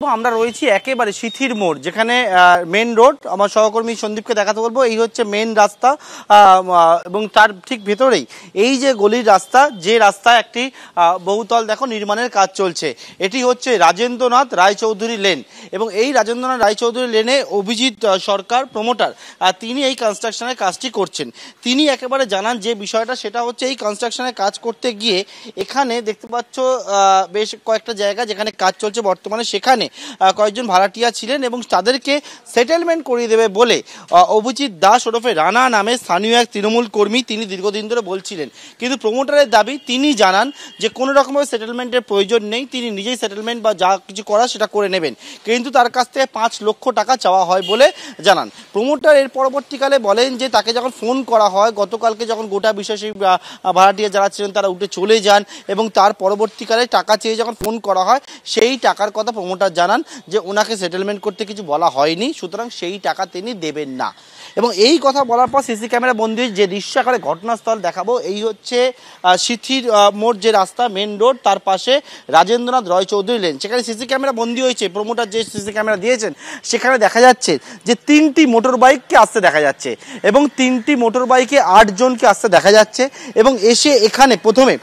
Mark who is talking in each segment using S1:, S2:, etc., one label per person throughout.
S1: আমরা রয়েছি একেবারে সিথির মোড়, যেখানে মেন রোড। আমার সহকর্মী সন্দীপকে দেখাতে বলবো, এই হচ্ছে মেন রাস্তা এবং তার ঠিক ভেতরেই এই যে গলির রাস্তা, যে রাস্তায় একটি বহুতল দেখো নির্মাণের কাজ চলছে। এটি হচ্ছে রাজেন্দ্রনাথ রায়চৌধুরী লেন এবং এই রাজেন্দ্রনাথ রায়চৌধুরী লেনে অভিজিৎ সরকার প্রমোটার, তিনি এই কনস্ট্রাকশনের কাজটি করছেন। তিনি একেবারে জানান যে বিষয়টা, সেটা হচ্ছে এই কনস্ট্রাকশনের কাজ করতে গিয়ে এখানে দেখতে পাচ্ছ বেশ কয়েকটা জায়গা যেখানে কাজ চলছে বর্তমানে, সেখানে কয়েকজন ভাড়াটিয়া ছিলেন এবং তাদেরকে সেটেলমেন্ট করিয়ে দেবে বলে অভিজিৎ দাস ওরফে রানা নামে স্থানীয় এক তৃণমূল কর্মী তিনি দীর্ঘদিন ধরে বলছিলেন। কিন্তু প্রমোটারের দাবি, তিনি জানান যে কোনো রকমের সেটেলমেন্টের প্রয়োজন নেই, তিনি নিজেই সেটেলমেন্ট বা যা কিছু করা সেটা করে নেবেন, কিন্তু তার কাছ থেকে 5 লক্ষ টাকা চাওয়া হয় বলে জানান প্রমোটার। এর পরবর্তীকালে বলেন যে তাকে যখন ফোন করা হয়, গতকালকে যখন গোটা বিষয় সেই ভাড়াটিয়া যারা ছিলেন তারা উঠে চলে যান এবং তার পরবর্তীকালে টাকা চেয়ে যখন ফোন করা হয় সেই টাকার কথা প্রমোটার জানান যে ওনাকে সেটেলমেন্ট করতে কিছু বলা হয়নি, সুতরাং সেই টাকা তিনি দেবেন না। এবং এই কথা বলার পর সিসি ক্যামেরা বন্দি যে দৃশ্য আকারে ঘটনাস্থল দেখাবো, এই হচ্ছে সিথির মোড় যে রাস্তা মেন রোড, তার পাশে রাজেন্দ্রনাথ রায়চৌধুরী লেন, সেখানে সিসি ক্যামেরা বন্দি হয়েছে। প্রমোটার যে সিসি ক্যামেরা দিয়েছেন সেখানে দেখা যাচ্ছে যে 3টি মোটর বাইককে আসতে দেখা যাচ্ছে এবং 3টি মোটর বাইকে 8 জনকে আসতে দেখা যাচ্ছে এবং এসে এখানে প্রথমে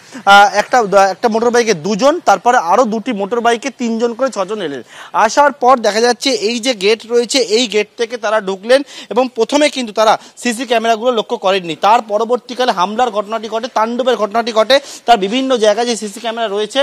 S1: একটা মোটর বাইকে 2 জন, তারপরে আরও 2টি মোটর বাইকে 3 জন করে 6 জন এলেন। আসার পর দেখা যাচ্ছে এই যে গেট রয়েছে, এই গেট থেকে তারা ঢুকলেন এবং প্রথমে কিন্তু তারা সিসি ক্যামেরাগুলো লক্ষ্য করেননি। তার পরবর্তীকালে হামলার ঘটনাটি ঘটে, তাণ্ডবের ঘটনাটি ঘটে। তার বিভিন্ন জায়গায় যে সিসি ক্যামেরা রয়েছে,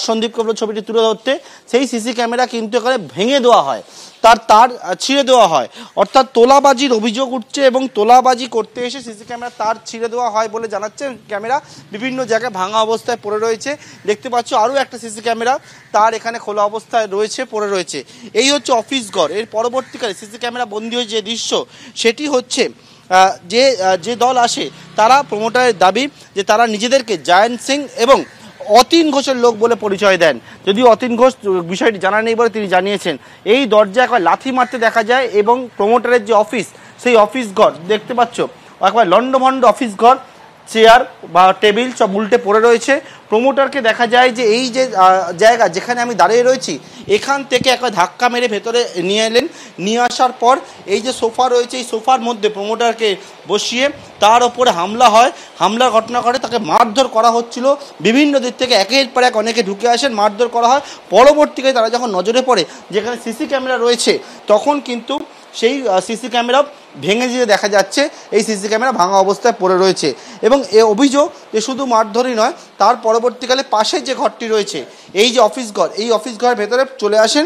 S1: সন্দীপ কবল ছবিটি তুলে ধরতে, সেই সিসি ক্যামেরা কিন্তু এখানে ভেঙে দেওয়া হয়, তার ছিঁড়ে দেওয়া হয়, অর্থাৎ তোলাবাজির অভিযোগ উঠছে এবং তোলাবাজি করতে এসে সিসি ক্যামেরা তার ছিঁড়ে দেওয়া হয় বলে জানাচ্ছে। ক্যামেরা বিভিন্ন জায়গায় ভাঙা অবস্থায় পড়ে রয়েছে, দেখতে পাচ্ছ আরও একটা সিসি ক্যামেরা তার এখানে খোলা অবস্থায় রয়েছে, পড়ে রয়েছে। এই হচ্ছে অফিস ঘর। এর পরবর্তীকালে সিসি ক্যামেরা বন্দী হয়ে যে দৃশ্য, সেটি হচ্ছে যে দল আসে তারা, প্রমোটারের দাবি যে তারা নিজেদেরকে জায়ন্ত সিং এবং অতীন ঘোষের লোক বলে পরিচয় দেন। যদিও অতীন ঘোষ বিষয়টি জানা নেই বলে তিনি জানিয়েছেন। এই দরজা একবার লাথি মারতে দেখা যায় এবং প্রমোটারের যে অফিস, সেই অফিস ঘর দেখতে পাচ্ছ একবার লন্ডভন্ড অফিস ঘর, চেয়ার বা টেবিল সব উল্টে পড়ে রয়েছে। প্রমোটারকে দেখা যায় যে এই যে জায়গা যেখানে আমি দাঁড়িয়ে রয়েছি, এখান থেকে একবার ধাক্কা মেরে ভেতরে নিয়ে এলেন। নিয়ে আসার পর এই যে সোফা রয়েছে, এই সোফার মধ্যে প্রমোটারকে বসিয়ে তার ওপরে হামলা হয়। হামলার ঘটনা ঘটে, তাকে মারধর করা হচ্ছিল বিভিন্ন দিক থেকে, একের পর এক অনেকে ঢুকে আসেন, মারধর করা হয়। পরবর্তীকালে তারা যখন নজরে পড়ে যেখানে সিসি ক্যামেরা রয়েছে, তখন কিন্তু সেই সিসি ক্যামেরা ভেঙে যেতে দেখা যাচ্ছে, এই সিসি ক্যামেরা ভাঙা অবস্থায় পড়ে রয়েছে। এবং এ অভিযোগ যে শুধু মারধরই নয়, তার পরবর্তীকালে পাশের যে ঘরটি রয়েছে, এই যে অফিস ঘর, এই অফিস ঘরের ভেতরে চলে আসেন